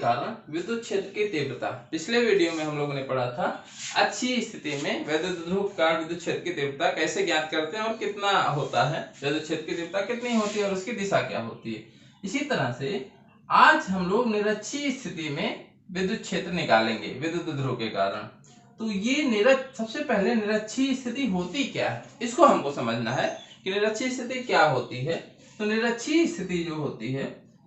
कारण विद्युत क्षेत्र की तीव्रता। पिछले वीडियो में हम लोगों ने पढ़ा था अच्छी स्थिति में वैद्युत ध्रुव के कारण विद्युत क्षेत्र की तीव्रता कैसे ज्ञात करते हैं और कितना होता है, वैद्युत क्षेत्र की तीव्रता कितनी होती है और उसकी दिशा क्या होती है। इसी तरह से आज हम लोग निरक्षीय स्थिति में विद्युत क्षेत्र निकालेंगे विद्युत ध्रुव के कारण। तो ये सबसे पहले निरक्षीय स्थिति होती क्या है, इसको हमको समझना है कि निरक्षीय स्थिति क्या होती है। तो निरक्षीय स्थिति जो होती है,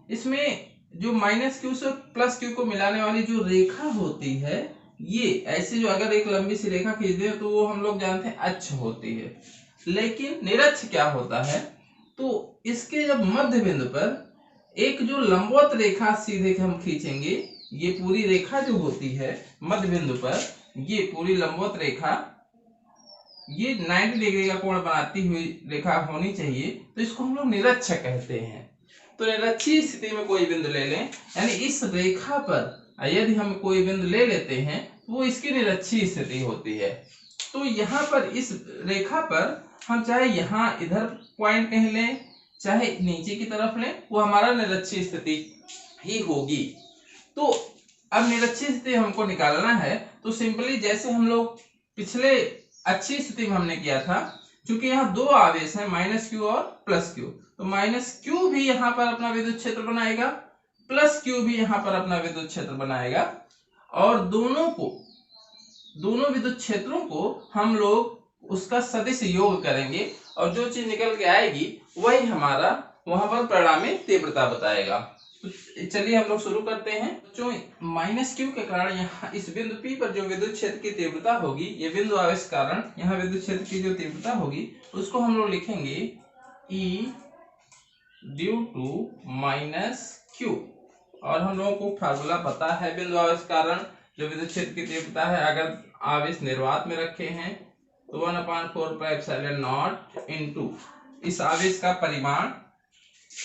इसमें जो -q से +q को मिलाने वाली जो रेखा होती है, ये ऐसे जो अगर एक लंबी सी रेखा खींच दे तो वो हम लोग जानते हैं अक्ष होती है। लेकिन निरक्ष क्या होता है, तो इसके जब मध्य बिंदु पर एक जो लंबवत रेखा सीधे हम खींचेंगे, ये पूरी रेखा जो होती है मध्य बिंदु पर, ये पूरी लंबवत रेखा ये 90 डिग्री का कोण बनाती हुई रेखा होनी चाहिए, तो इसको हम लोग निरक्ष कहते हैं। तो निरक्षीय स्थिति में कोई बिंदु ले लें, यानी इस रेखा पर यदि हम कोई बिंदु ले लेते हैं तो वो इसकी निरक्षीय स्थिति होती है। तो यहाँ पर इस रेखा पर हम चाहे यहाँ इधर पॉइंट कहीं लें चाहे नीचे की तरफ लें, वो हमारा निरक्षीय स्थिति ही होगी। तो अब निरक्षीय स्थिति हमको निकालना है, तो सिंपली जैसे हम लोग पिछले अच्छी स्थिति में हमने किया था, क्योंकि यहाँ दो आवेश हैं -q और +q, तो -q भी यहाँ पर अपना विद्युत क्षेत्र बनाएगा, +q भी यहाँ पर अपना विद्युत क्षेत्र बनाएगा, और दोनों विद्युत क्षेत्रों को हम लोग उसका सदिश योग करेंगे और जो चीज निकल के आएगी वही हमारा वहां पर परिणामी तीव्रता बताएगा। तो चलिए हम लोग शुरू करते हैं। जो -q के कारण यहाँ इस बिंदु P पर जो विद्युत क्षेत्र की तीव्रता होगी, ये बिंदु आवेश कारण यहाँ विद्युत क्षेत्र की जो तीव्रता होगी उसको हम लोग लिखेंगे E ड्यू टू -q, और हम लोगों को फार्मूला पता है बिंदु आवेश कारण जो विद्युत क्षेत्र की तीव्रता है, अगर आवेश निर्वात में रखे हैं तो 1/4πε0 इंटू इस आवेश का परिमाण q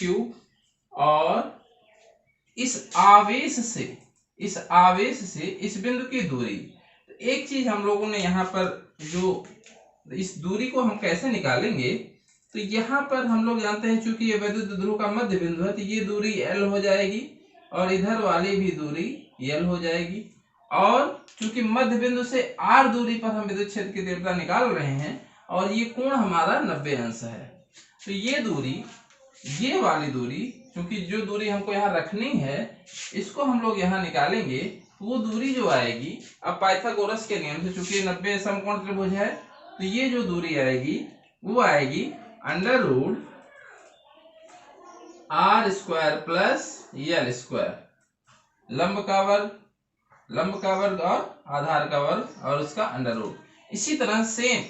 और इस आवेश से इस बिंदु की दूरी। एक चीज हम लोगों ने यहाँ पर जो इस दूरी को हम कैसे निकालेंगे, तो यहाँ पर हम लोग जानते हैं चूंकि ये विद्युत ध्रुव का मध्य बिंदु है, तो ये दूरी L हो जाएगी और इधर वाली भी दूरी L हो जाएगी, और चूंकि मध्य बिंदु से R दूरी पर हम विद्युत क्षेत्र की तीव्रता निकाल रहे हैं और ये कोण हमारा 90 अंश है, तो ये दूरी, ये वाली दूरी, क्योंकि जो दूरी हमको यहाँ रखनी है इसको हम लोग यहाँ निकालेंगे, वो दूरी जो आएगी, अब पाइथागोरस के नियम से चूंकि 90 समकोण त्रिभुज है, तो ये जो दूरी आएगी वो आएगी √r² + L², लंब का वर्ग और आधार का वर्ग और उसका √। इसी तरह सेम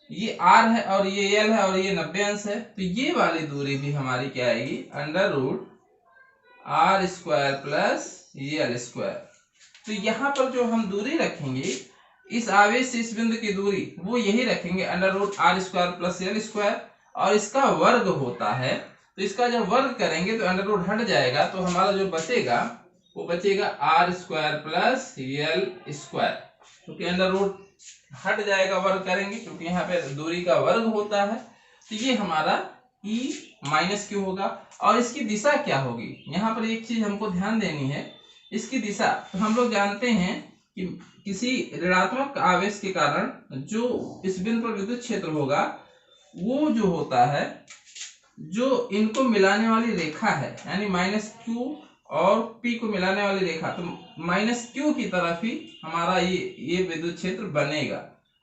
ये r है और ये L है और ये 90 अंश है, तो ये वाली दूरी भी हमारी क्या आएगी √r² + L²। तो यहाँ पर जो हम दूरी रखेंगे इस आवेश से इस बिंदु की दूरी वो यही रखेंगे √r² + L², और इसका वर्ग होता है, तो इसका जब वर्ग करेंगे तो √ हट जाएगा, तो हमारा जो बचेगा वो बचेगा r² + L², क्योंकि √ हट जाएगा वर्ग करेंगे, क्योंकि यहाँ पे दूरी का वर्ग होता है। तो ये हमारा E -q होगा। और इसकी दिशा क्या होगी, यहाँ पर एक चीज हमको ध्यान देनी है, इसकी दिशा तो हम लोग जानते हैं कि किसी ऋणात्मक आवेश के कारण जो इस बिंदु पर विद्युत क्षेत्र होगा वो जो होता है, जो इनको मिलाने वाली रेखा है, यानी -q और P को मिलाने वाली रेखा, तो -q की तरफ ही हमारा ये विद्युत क्षेत्र बनेगा,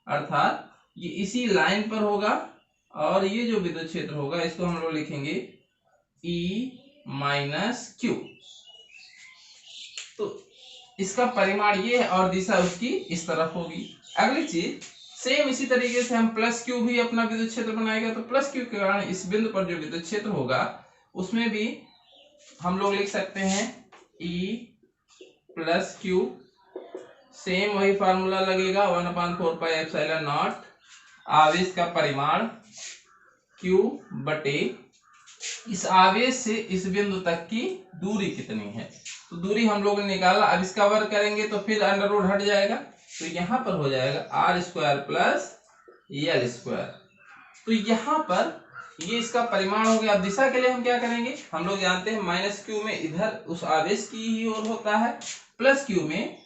अर्थात ये इसी लाइन पर होगा, और ये जो विद्युत क्षेत्र होगा इसको हम लोग लिखेंगे E -q। तो इसका परिमाण ये है और दिशा उसकी इस तरफ होगी। अगली चीज सेम इसी तरीके से हम +q भी अपना विद्युत क्षेत्र बनाएगा, तो +q के कारण इस बिंदु पर जो विद्युत क्षेत्र होगा उसमें भी हम लोग लिख सकते हैं E +q, सेम वही फार्मूला लगेगा 1/4πε0 आवेश का परिमाण q बटे इस आवेश से इस बिंदु तक की दूरी कितनी है, तो दूरी हम लोग ने निकाला। अब इसका वर्ग करेंगे तो फिर √ हट जाएगा, तो यहाँ पर हो जाएगा r² + L²। तो यहाँ पर ये इसका परिमाण हो गया। अब दिशा के लिए हम क्या करेंगे, हम लोग जानते हैं माइनस क्यू में इधर उस आवेश की ही ओर होता है, प्लस क्यू में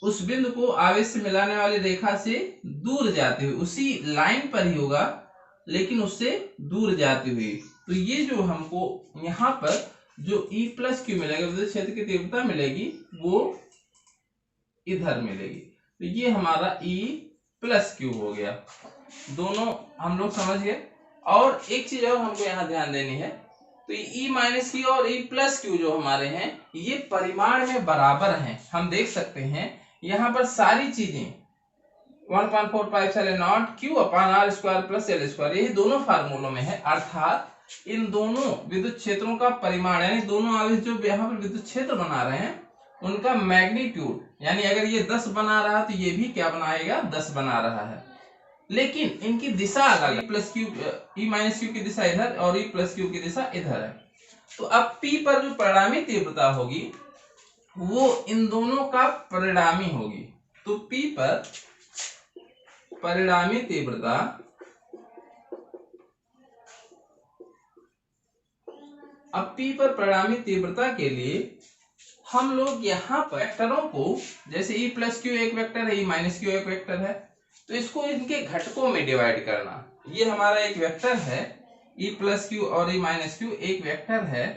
उस बिंदु को आवेश से मिलाने वाली रेखा से दूर जाते हुए, उसी लाइन पर ही होगा लेकिन उससे दूर जाते हुए। तो ये जो हमको यहाँ पर जो E प्लस क्यू मिलेगा, विद्युत क्षेत्र की तीव्रता मिलेगी, वो इधर मिलेगी। तो ये हमारा E प्लस क्यू हो गया। दोनों हम लोग समझ गए। और एक चीज और हमको यहाँ ध्यान देनी है, तो E माइनस क्यू और E प्लस क्यू जो हमारे हैं ये परिमाण में बराबर हैं। हम देख सकते हैं यहाँ पर सारी चीजें 1.450 Q अपान R square plus L square, यही दोनों फार्मूलों में है। अर्थात इन दोनों विद्युत क्षेत्रों का परिमाण, यानी दोनों आवेश जो यहाँ पर विद्युत क्षेत्र बना रहे हैं उनका मैग्नीट्यूड, यानी अगर ये 10 बना रहा है तो ये भी क्या बनाएगा, 10 बना रहा है। लेकिन इनकी दिशा अलग, plus Q E minus Q की दिशा इधर और E प्लस क्यू की दिशा इधर है। तो अब P पर जो परिणामी तीव्रता होगी वो इन दोनों का परिणामी होगी। तो P पर परिणामी तीव्रता अब P पर परिणामी तीव्रता के लिए हम लोग यहाँ पर वेक्टरों को, जैसे E प्लस क्यू एक वेक्टर है, E माइनस क्यू एक वेक्टर है, तो इसको इनके घटकों में डिवाइड करना। ये हमारा एक वेक्टर है, E प्लस क्यू और E माइनस क्यू एक वेक्टर है,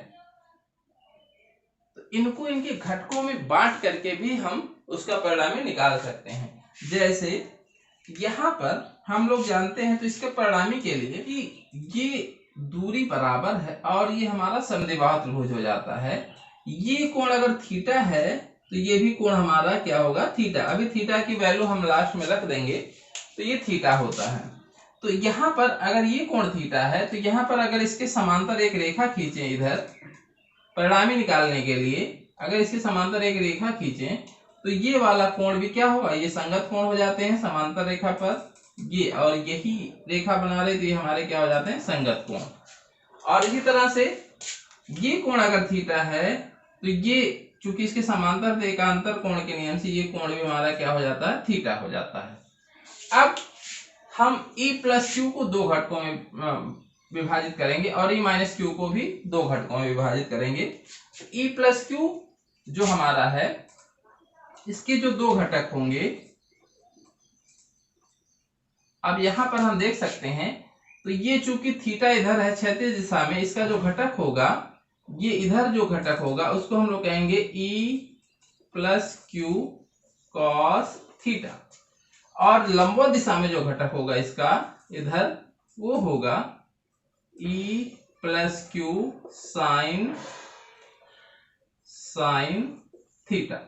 तो इनको इनके घटकों में बांट करके भी हम उसका परिणामी निकाल सकते हैं। जैसे यहाँ पर हम लोग जानते हैं, तो इसके परिणामी के लिए कि ये दूरी बराबर है और ये हमारा समद्विबाहु त्रिभुज हो जाता है। ये कोण अगर थीटा है तो ये भी कोण हमारा क्या होगा, थीटा। अभी थीटा की वैल्यू हम लास्ट में रख देंगे, तो ये थीटा होता है। तो यहाँ पर अगर ये कोण थीटा है तो यहाँ पर अगर इसके समांतर एक रेखा खींचे, इधर परिणामी निकालने के लिए अगर इसके समांतर एक रेखा खींचे तो ये वाला कोण भी क्या होगा, ये संगत कोण हो जाते हैं समांतर रेखा पर, ये और यही रेखा बना रहे तो ये हमारे क्या हो जाते हैं, संगत कोण। और इसी तरह से ये कोण अगर थीटा है तो ये चूंकि इसके समांतर एकांतर कोण के नियम से ये कोण भी हमारा क्या हो जाता है, थीटा हो जाता है। अब हम E प्लस क्यू को दो घटकों में विभाजित करेंगे और E माइनस क्यू को भी दो घटकों में विभाजित करेंगे। E प्लस क्यू जो हमारा है इसके जो दो घटक होंगे, अब यहां पर हम देख सकते हैं, तो ये चूंकि थीटा इधर है क्षैतिज दिशा में, इसका जो घटक होगा, ये इधर जो घटक होगा उसको हम लोग कहेंगे E plus Q cos theta, और लंबवत दिशा में जो घटक होगा इसका इधर, वो होगा E plus Q sine theta.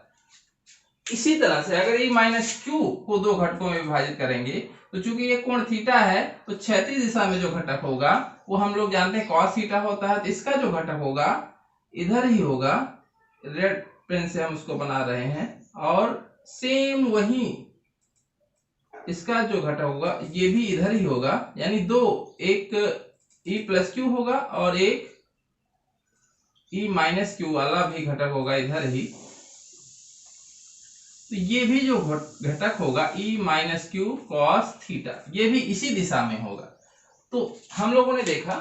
इसी तरह से अगर E माइनस क्यू को दो घटकों में विभाजित करेंगे तो चूंकि ये कोण थीटा है तो क्षैतिज दिशा में जो घटक होगा वो हम लोग जानते हैं कॉस थीटा होता है, तो इसका जो घटक होगा इधर ही होगा, रेड पेन से हम उसको बना रहे हैं, और सेम वही इसका जो घटक होगा ये भी इधर ही होगा, यानी दो, एक E प्लस क्यू होगा और एक E माइनस क्यू वाला भी घटक होगा इधर ही। तो ये भी जो घटक होगा E minus q cos theta, ये भी इसी दिशा में होगा। तो हम लोगों ने देखा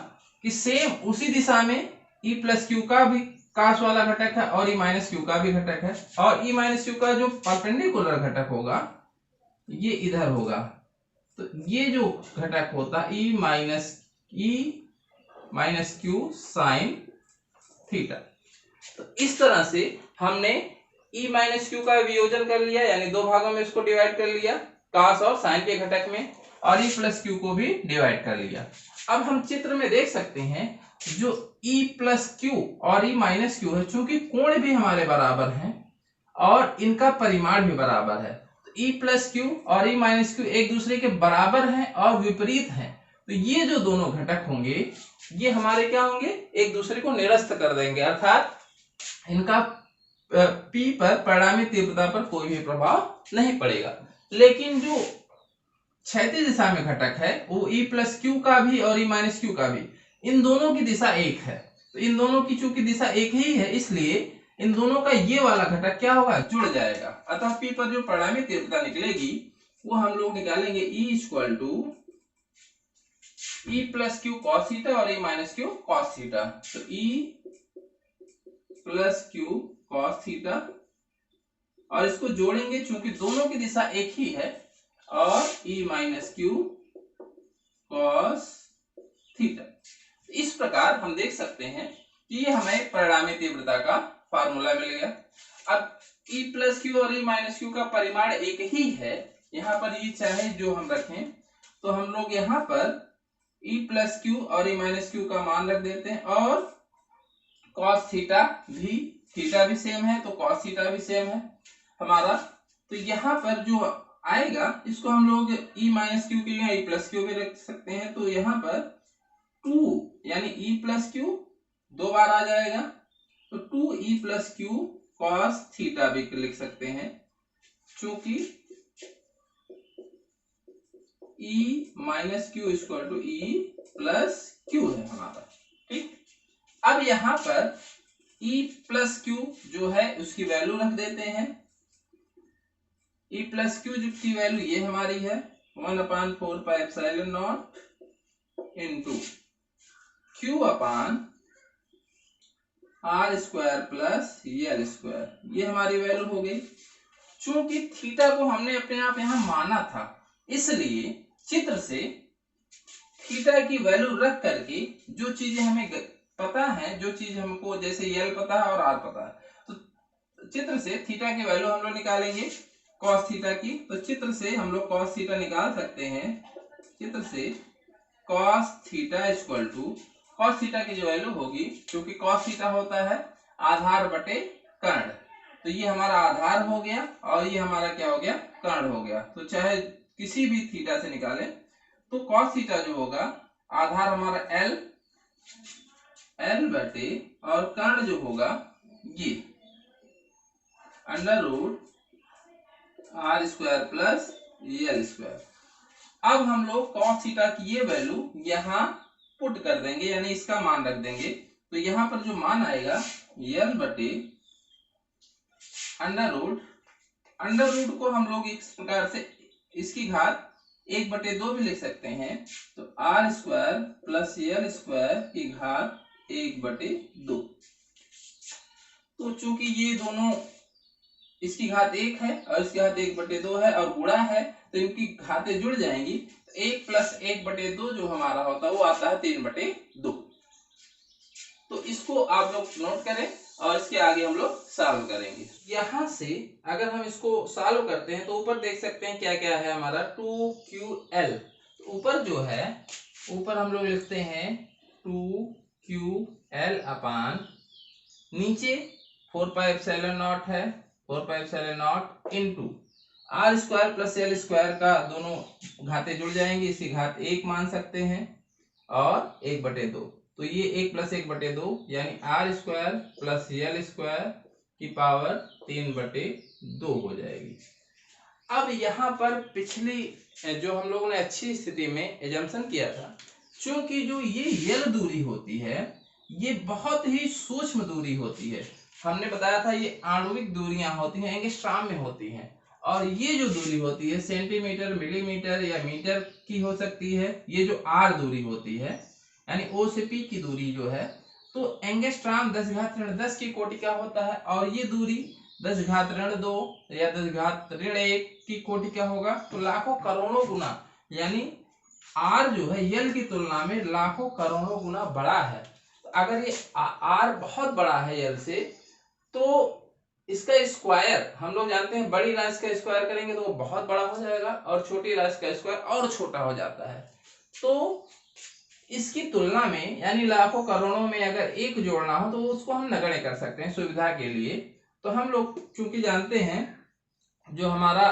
कि सेम उसी दिशा में E प्लस क्यू का भी कास वाला घटक है और E माइनस क्यू का भी घटक है, और E माइनस क्यू का जो परपेंडिकुलर घटक होगा ये इधर होगा। तो ये जो घटक होता E minus Q sine theta. तो इस तरह से हमने E माइनस क्यू का वियोजन कर लिया, यानी दो भागों में इसको डिवाइड कर लिया, कास और साइन के घटक में, और E प्लस क्यू को भी डिवाइड कर लिया। अब हम चित्र में देख सकते हैं जो E प्लस क्यू और E माइनस क्यू है, चूंकि कोण भी हमारे बराबर हैं और इनका परिमाण भी बराबर है, तो E प्लस क्यू और E माइनस क्यू एक दूसरे के बराबर हैं और विपरीत हैं, तो ये जो दोनों घटक होंगे ये हमारे क्या होंगे, एक दूसरे को निरस्त कर देंगे, अर्थात इनका P पर परिणामी तीव्रता पर कोई भी प्रभाव नहीं पड़ेगा। लेकिन जो क्षैतिज दिशा में घटक है वो E प्लस क्यू का भी और E माइनस क्यू का भी, इन दोनों की दिशा एक है, तो इन दोनों की चूंकि दिशा एक ही है इसलिए इन दोनों का ये वाला घटक क्या होगा, जुड़ जाएगा। अतः P पर जो परिणामी तीव्रता निकलेगी वो हम लोग निकालेंगे E equal to E plus Q cos theta और E minus q cos theta. तो E plus Q cos theta, और इसको जोड़ेंगे चूंकि दोनों की दिशा एक ही है, और E minus q cos theta. इस प्रकार हम देख सकते हैं कि ये हमें परिणामी तीव्रता का फार्मूला मिल गया। अब ई प्लस क्यू और ई माइनस क्यू का परिमाण एक ही है, यहाँ पर ये चाहे जो हम रखें, तो हम लोग यहाँ पर ई प्लस क्यू और ई माइनस क्यू का मान रख देते हैं, और कॉस थीटा भी सेम है, तो कॉस थीटा भी सेम है हमारा। तो यहाँ पर जो आएगा इसको हम लोग ई माइनस क्यू के लिए ई प्लस क्यू भी रख सकते हैं। तो यहाँ पर 2 यानी ई प्लस क्यू 2 बार आ जाएगा, तो 2 E plus Q cos theta भी लिख सकते हैं, चूंकि E minus Q equal to E plus Q है हमारा। ठीक, अब यहाँ पर ई प्लस क्यू जो है उसकी वैल्यू रख देते हैं। ई प्लस क्यू की वैल्यू ये हमारी है 1/4 pi epsilon naught into q upon r square plus l square, ये हमारी वैल्यू हो गई। चूंकि थीटा को हमने अपने आप यहां माना था, इसलिए चित्र से थीटा की वैल्यू रख करके जो चीजें हमें पता है, जो चीज हमको जैसे एल पता है और आर पता है, तो चित्र से थीटा की वैल्यू हम लोग निकालेंगे कॉस थीटा की। तो चित्र से हम लोग कॉस थीटा निकाल सकते हैं। चित्र से cos theta equal to, cos theta की जो वैल्यू होगी, क्योंकि कॉस थीटा होता है आधार बटे कर्ण, तो ये हमारा आधार हो गया और ये हमारा क्या हो गया, कर्ण हो गया। तो चाहे किसी भी थीटा से निकालें, तो कॉस थीटा जो होगा आधार हमारा एल बटे, और कर्ण जो होगा ये under root r square plus l square. अब हम लोग कॉस थीटा की ये वैल्यू यहाँ पुट कर देंगे, यानी इसका मान रख देंगे। तो यहाँ पर जो मान आएगा एल बटे अंडर रूट को हम लोग इस प्रकार से इसकी घात 1/2 भी लिख सकते हैं। तो r square plus l square की घात 1/2। तो चूंकि ये दोनों, इसकी घात 1 है और इसकी घात 1/2 है और गुणा है, तो इनकी घातें जुड़ जाएंगी। तो 1 + 1/2 जो हमारा होता है वो आता है 3/2। तो इसको आप लोग नोट करें और इसके आगे हम लोग सॉल्व करेंगे। यहां से अगर हम इसको सॉल्व करते हैं तो ऊपर देख सकते हैं क्या क्या है हमारा 2QL। ऊपर जो है, ऊपर हम लोग लिखते हैं 2QL अपान, नीचे 4 पाई एप्सिलॉन नॉट है, 4 pi epsilon naught into r square plus l square का दोनों घातें जुड़ जाएंगी, इसकी घात 1 मान सकते हैं और 1/2। तो ये 1 + 1/2 यानी r square plus l square की पावर 3/2 हो जाएगी। अब यहाँ पर पिछली जो हम लोगों ने अच्छी स्थिति में एजम्पशन किया था, चूंकि जो ये एल दूरी होती है ये बहुत ही सूक्ष्म दूरी होती है। हमने बताया था ये आणविक दूरियां होती हैं, एंगस्ट्रॉम में होती हैं, और ये जो दूरी होती है सेंटीमीटर, मिलीमीटर या मीटर की हो सकती है। ये जो आर दूरी होती है यानी ओ से पी की दूरी जो है, तो एंगस्ट्रॉम 10⁻⁻⁻⁻ की कोटि का होता है, और ये दूरी 10⁻⁻2 या 10⁻1 की कोटि का होगा। तो लाखों करोड़ों गुना, यानी आर जो है यल की तुलना में लाखों करोड़ों गुना बड़ा है। तो अगर ये आर बहुत बड़ा है यल से, तो इसका स्क्वायर हम लोग जानते हैं, बड़ी राशि का स्क्वायर करेंगे तो वो बहुत बड़ा हो जाएगा और छोटी राशि का स्क्वायर और छोटा हो जाता है। तो इसकी तुलना में यानी लाखों करोड़ों में अगर एक जोड़ना हो तो उसको हम नगण्य कर सकते हैं सुविधा के लिए। तो हम लोग चूंकि जानते हैं जो हमारा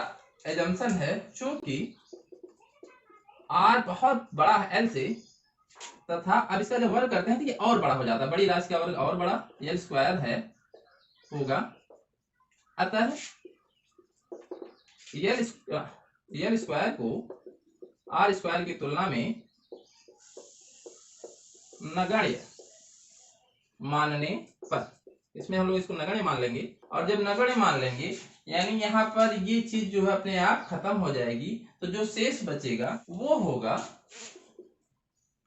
एजम्पशन है, चूंकि आर बहुत बड़ा है एल से, तथा अब इसका जब वर्ग करते हैं तो ये और बड़ा हो जाता है, बड़ी राशि का वर्ग और बड़ा एल स्क्वायर है होगा। अतः एल स्क्वायर को आर स्क्वायर की तुलना में नगण्य मानने पर, इसमें हम लोग इसको नगण्य मान लेंगे, और जब नगण्य मान लेंगे यानी यहाँ पर ये चीज जो है अपने आप खत्म हो जाएगी। तो जो शेष बचेगा वो होगा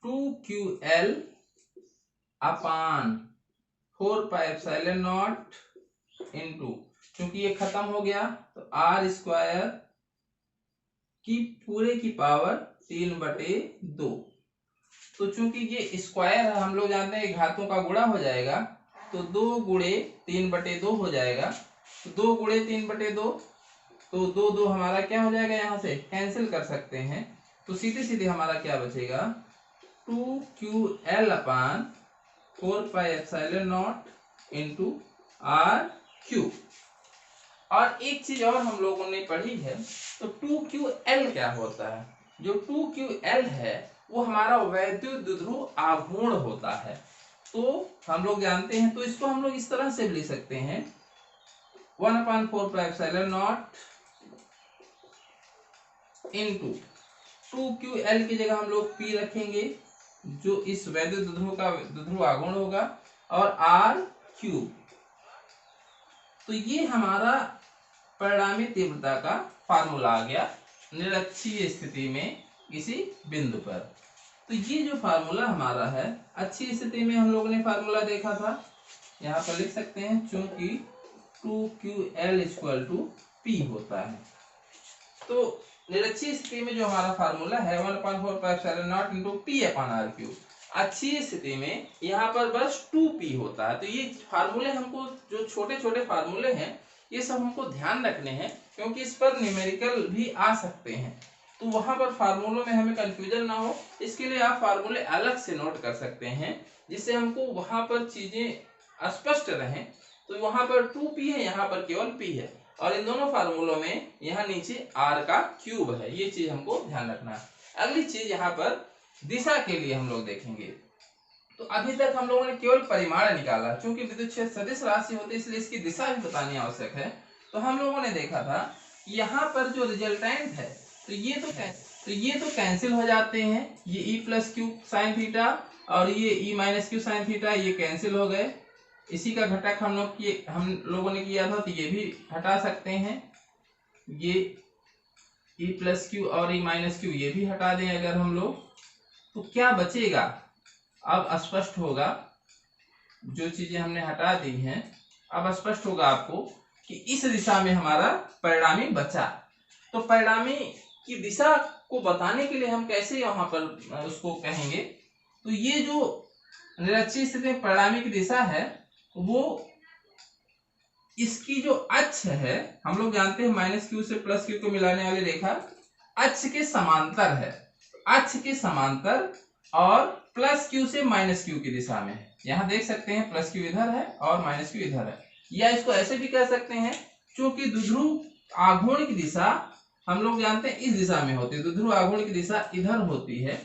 2QL अपान 4πε0 इंटू, क्योंकि ये खत्म हो गया तो R स्क्वायर की पूरे की पावर 3/2। तो चूंकि ये स्क्वायर है, हम लोग जानते हैं घातों का गुणा हो जाएगा, तो 2 गुणे 3/2 हो जाएगा। तो 2 गुणे 3/2, तो 2 हमारा क्या हो जाएगा, यहाँ से कैंसिल कर सकते हैं। तो सीधे सीधे हमारा क्या बचेगा, 2QL अपान 4πε0 इंटू R³ और एक चीज और हम लोगों ने पढ़ी है, तो 2QL क्या होता है। जो 2QL है वो हमारा वैद्युत द्विध्रुव आघूर्ण होता है। तो हम लोग जानते हैं, तो इसको हम लोग इस तरह से भी लिख सकते हैं, 1/4πε0 इंटू 2QL की जगह हम लोग P रखेंगे, जो इस वैद्युत द्विध्रुव का द्विध्रुव आघूर्ण होगा, और R³। तो ये हमारा परिणामी तीव्रता का फार्मूला आ गया निरक्षीय स्थिति में किसी बिंदु पर। तो ये जो फार्मूला हमारा है, अच्छी स्थिति में हम लोगों ने फार्मूला देखा था, यहाँ पर लिख सकते हैं, चूंकि 2QL = P होता है। तो निरक्षीय स्थिति में जो हमारा फार्मूला है 1/4πε0 इंटू P/R³। अच्छी स्थिति में यहाँ पर बस 2P होता है। तो ये फार्मूले हमको, जो छोटे छोटे फार्मूले हैं, ये सब हमको ध्यान रखने हैं, क्योंकि इस पर न्यूमेरिकल भी आ सकते हैं। तो वहां पर फार्मूलों में हमें कंफ्यूजन ना हो, इसके लिए आप फार्मूले अलग से नोट कर सकते हैं, जिससे हमको वहां पर चीजें स्पष्ट रहें। तो वहां पर 2P है, यहाँ पर केवल P है, और इन दोनों फार्मूलों में यहाँ नीचे R³ है। ये चीज हमको ध्यान रखना है। अगली चीज यहाँ पर दिशा के लिए हम लोग देखेंगे। तो अभी तक हम लोगों ने केवल परिमाण निकाला, क्योंकि विद्युत क्षेत्र सदिश राशि होती है, इसलिए इसकी दिशा भी बतानी आवश्यक है। तो हम लोगों ने देखा था यहाँ पर जो रिजल्टेंट है, तो ये तो कैंसिल हो जाते हैं, ये E+Q sin थीटा और ये E-Q sin थीटा, ये कैंसिल हो गए। इसी का घटक हम लोगों ने किया था, तो ये भी हटा सकते हैं। ये E+Q और E-Q ये भी हटा दें अगर हम लोग, तो क्या बचेगा अब स्पष्ट होगा। जो चीजें हमने हटा दी हैं, अब स्पष्ट होगा आपको कि इस दिशा में हमारा परिणामी बचा। तो परिणामी की दिशा को बताने के लिए हम कैसे वहां पर उसको कहेंगे, तो ये जो निरक्षीय स्थिति में परिणामी की दिशा है, वो इसकी जो अक्ष है, हम लोग जानते हैं -Q से +Q को मिलाने वाली रेखा अक्ष के समांतर है। अक्ष के समांतर और +Q से -Q की दिशा में। यहाँ देख सकते हैं +Q इधर है और -Q इधर है, या इसको ऐसे भी कह सकते हैं, क्योंकि द्विध्रुव आघूर्ण की दिशा हम लोग जानते हैं इस दिशा में होती है। द्विध्रुव आघूर्ण की दिशा इधर होती है,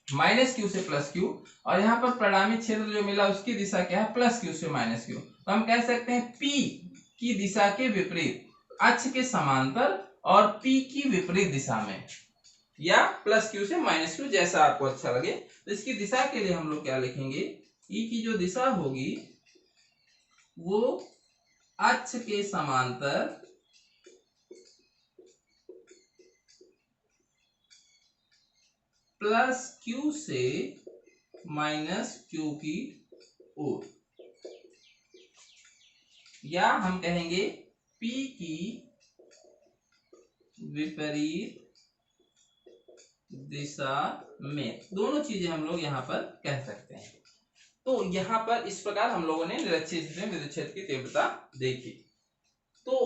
-Q से +Q, और यहाँ पर परिणामी क्षेत्र जो मिला उसकी दिशा क्या है, +Q से -Q। तो हम कह सकते हैं P की दिशा के विपरीत, अक्ष के समांतर और P की विपरीत दिशा में, या +Q से -Q, जैसा आपको अच्छा लगे। तो इसकी दिशा के लिए हम लोग क्या लिखेंगे, E की जो दिशा होगी वो अक्ष के समांतर +Q से -Q की ओर, या हम कहेंगे P की विपरीत दिशा में। दोनों चीजें हम लोग यहाँ पर कह सकते हैं। तो यहाँ पर इस प्रकार हम लोगों ने निरक्षीय स्थिति में विद्युत क्षेत्र की तीव्रता देखी। तो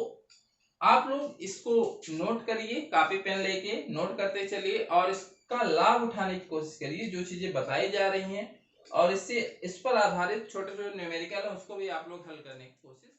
आप लोग इसको नोट करिए, कॉपी पेन लेके नोट करते चलिए, और इसका लाभ उठाने की कोशिश करिए। जो चीजें बताई जा रही हैं, और इस पर आधारित छोटे छोटे न्यूमेरिकल है, उसको भी आप लोग हल करने की कोशिश